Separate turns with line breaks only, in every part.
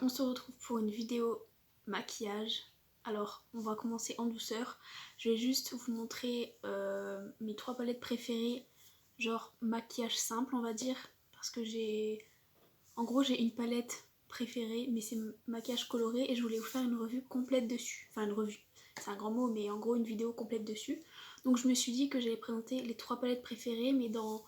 on se retrouve pour une vidéo maquillage. Alors on va commencer en douceur. Je vais juste vous montrer mes 3 palettes préférées, genre maquillage simple on va dire. Parce que en gros j'ai une palette préférée mais c'est maquillage coloré et je voulais vous faire une revue complète dessus. Enfin une revue, c'est un grand mot mais en gros une vidéo complète dessus. Donc je me suis dit que j'allais présenter les 3 palettes préférées mais dans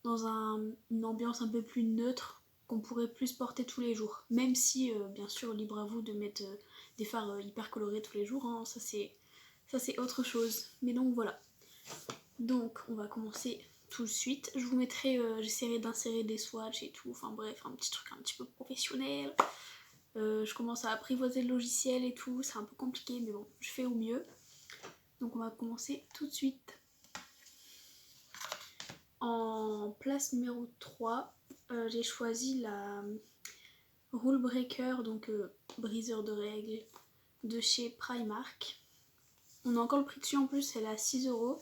une ambiance un peu plus neutre qu'on pourrait plus porter tous les jours. Même si, bien sûr, libre à vous de mettre des fards hyper colorés tous les jours, hein, ça c'est autre chose. Mais donc voilà. Donc on va commencer tout de suite. Je vous mettrai, j'essaierai d'insérer des swatchs et tout, enfin bref, un petit truc un petit peu professionnel. Je commence à apprivoiser le logiciel et tout, c'est un peu compliqué, mais bon, je fais au mieux. Donc on va commencer tout de suite. En place numéro 3, j'ai choisi la Rule Breaker, donc briseur de règles de chez Primark. On a encore le prix dessus en plus, elle est à 6€.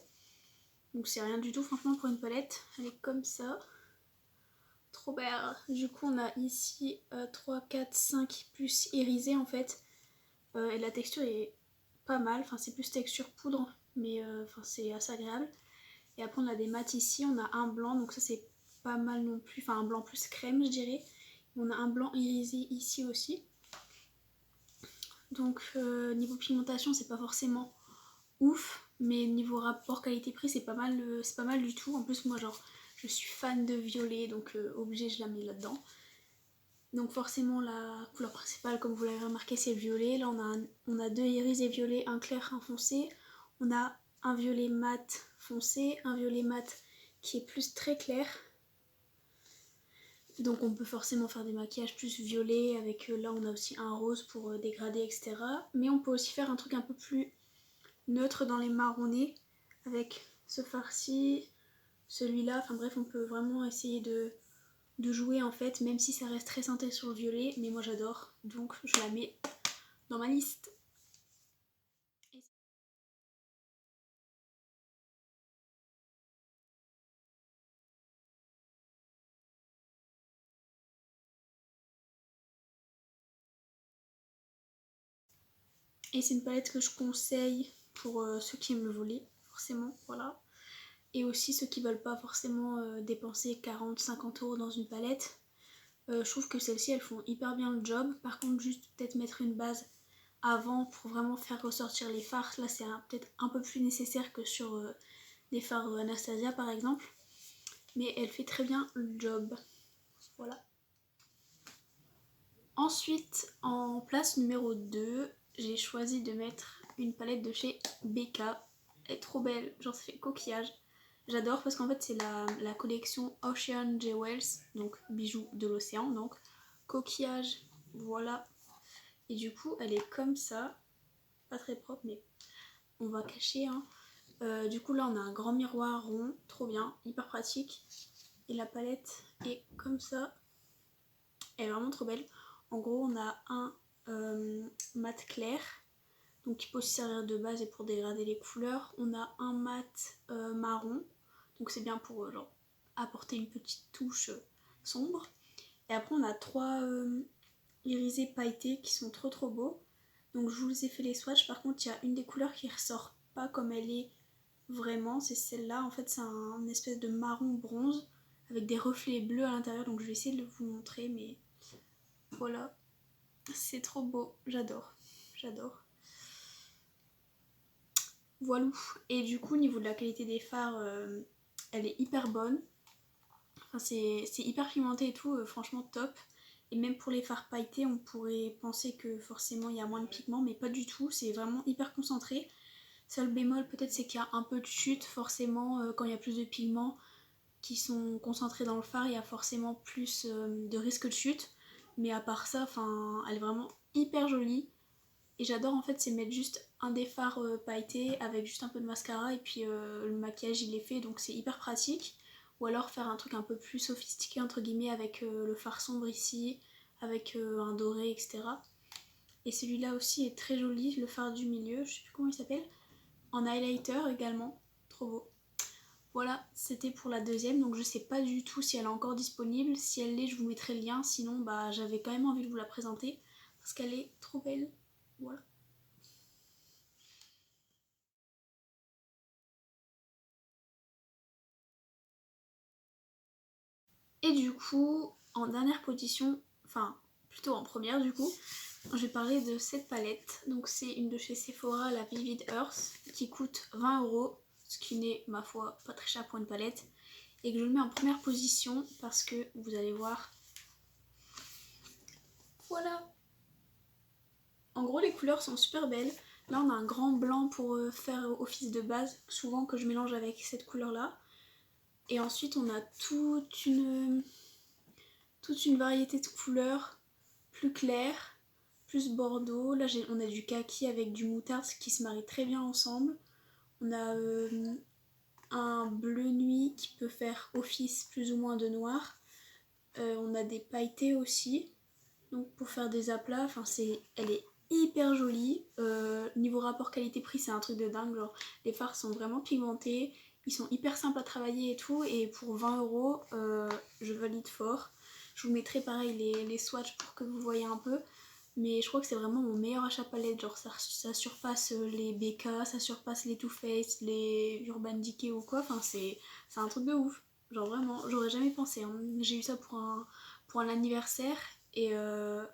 Donc c'est rien du tout franchement pour une palette. Elle est comme ça. Trop belle. Du coup on a ici 3, 4, 5 plus irisé en fait. Et la texture est pas mal, enfin c'est plus texture poudre, mais c'est assez agréable. Et après on a des mats ici, on a un blanc, donc ça c'est pas mal non plus, enfin un blanc plus crème je dirais. On a un blanc irisé ici aussi. Donc niveau pigmentation c'est pas forcément ouf, mais niveau rapport qualité-prix c'est pas mal du tout. En plus moi genre je suis fan de violet, donc obligé je la mets là-dedans. Donc forcément la couleur principale comme vous l'avez remarqué c'est le violet. Là on a 2 iris et violet, un clair, un foncé. On a un violet mat foncé, un violet mat qui est plus très clair. Donc on peut forcément faire des maquillages plus violets avec là on a aussi un rose pour dégrader etc. Mais on peut aussi faire un truc un peu plus neutre dans les marronnés avec ce fard-ci, celui-là. Enfin bref on peut vraiment essayer de jouer en fait, même si ça reste très synthé sur le violet, mais moi j'adore, donc je la mets dans ma liste. Et c'est une palette que je conseille pour ceux qui aiment le volet, forcément, voilà. Et aussi ceux qui veulent pas forcément dépenser 40-50€ dans une palette. Je trouve que celles-ci elles font hyper bien le job. Par contre juste peut-être mettre une base avant pour vraiment faire ressortir les fards, là c'est peut-être un peu plus nécessaire que sur des fards Anastasia par exemple. Mais elle fait très bien le job. Voilà. Ensuite, en place numéro 2, j'ai choisi de mettre une palette de chez BK. Elle est trop belle, genre ça fait coquillage. J'adore parce qu'en fait c'est la collection Ocean Jewels, donc bijoux de l'océan, donc coquillage, voilà. Et du coup elle est comme ça, pas très propre mais on va cacher. Hein. Du coup là on a un grand miroir rond, trop bien, hyper pratique. Et la palette est comme ça, elle est vraiment trop belle. En gros on a un mat clair, donc qui peut aussi servir de base et pour dégrader les couleurs. On a un mat marron, donc c'est bien pour genre, apporter une petite touche sombre. Et après on a 3 irisés pailletés qui sont trop beaux. Donc je vous ai fait les swatchs, par contre il y a une des couleurs qui ressort pas comme elle est vraiment, c'est celle-là. En fait c'est un espèce de marron bronze avec des reflets bleus à l'intérieur, donc je vais essayer de vous montrer, mais voilà, c'est trop beau, j'adore. Voilà. Et du coup, au niveau de la qualité des fards, elle est hyper bonne. Enfin, c'est hyper pigmenté et tout, franchement top. Et même pour les fards pailletés, on pourrait penser que forcément il y a moins de pigments, mais pas du tout, c'est vraiment hyper concentré. Seul bémol peut-être c'est qu'il y a un peu de chute, forcément quand il y a plus de pigments qui sont concentrés dans le fard, il y a forcément plus de risque de chute. Mais à part ça, elle est vraiment hyper jolie. Et j'adore en fait, c'est mettre juste un des fards pailletés avec juste un peu de mascara et puis le maquillage il est fait, donc c'est hyper pratique. Ou alors faire un truc un peu plus sophistiqué entre guillemets avec le fard sombre ici, avec un doré etc. Et celui-là aussi est très joli, le fard du milieu, je sais plus comment il s'appelle, en highlighter également, trop beau. Voilà, c'était pour la deuxième, donc je sais pas du tout si elle est encore disponible. Si elle l'est, je vous mettrai le lien, sinon bah j'avais quand même envie de vous la présenter. parce qu'elle est trop belle. Voilà. Et du coup, en dernière position, enfin plutôt en première du coup, je vais parler de cette palette. Donc c'est une de chez Sephora, la Vivid Earth, qui coûte 20€, ce qui n'est ma foi pas très cher pour une palette. Et que je le mets en première position parce que vous allez voir. Voilà. En gros les couleurs sont super belles. Là on a un grand blanc pour faire office de base, souvent que je mélange avec cette couleur là. Et ensuite on a toute une variété de couleurs plus claires, plus bordeaux. Là on a du kaki avec du moutarde qui se marie très bien ensemble. On a un bleu nuit qui peut faire office plus ou moins de noir. On a des pailletés aussi, donc pour faire des aplats. Enfin elle est hyper jolie. Niveau rapport qualité-prix c'est un truc de dingue. Genre les fards sont vraiment pigmentés, ils sont hyper simples à travailler et tout. Et pour 20€, je valide fort. Je vous mettrai pareil les swatchs pour que vous voyez un peu. Mais je crois que c'est vraiment mon meilleur achat palette. Genre ça surpasse les BK, ça surpasse les Too Faced, les Urban Decay ou quoi. Enfin c'est un truc de ouf. Genre vraiment, j'aurais jamais pensé. Hein. J'ai eu ça pour un anniversaire. Et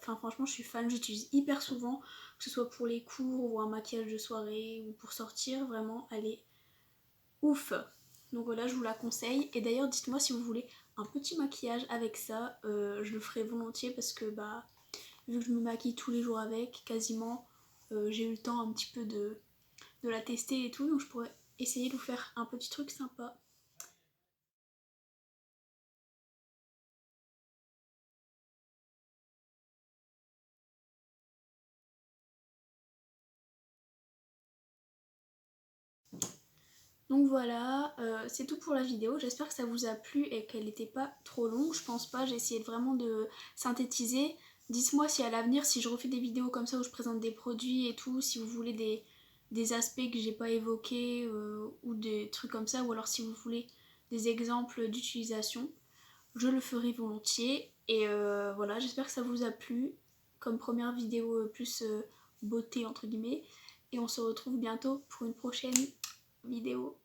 franchement je suis fan, j'utilise hyper souvent. Que ce soit pour les cours ou un maquillage de soirée ou pour sortir. Vraiment, elle est ouf. Donc voilà, je vous la conseille. Et d'ailleurs dites-moi si vous voulez un petit maquillage avec ça. Je le ferai volontiers parce que bah vu que je me maquille tous les jours avec, quasiment, j'ai eu le temps un petit peu de la tester et tout, donc je pourrais essayer de vous faire un petit truc sympa. Donc voilà, c'est tout pour la vidéo. J'espère que ça vous a plu et qu'elle n'était pas trop longue. Je pense pas, j'ai essayé vraiment de synthétiser. Dites-moi si à l'avenir, si je refais des vidéos comme ça où je présente des produits et tout, si vous voulez des aspects que j'ai pas évoqués ou des trucs comme ça, ou alors si vous voulez des exemples d'utilisation, je le ferai volontiers. Et voilà, j'espère que ça vous a plu comme première vidéo plus beauté entre guillemets. Et on se retrouve bientôt pour une prochaine vidéo.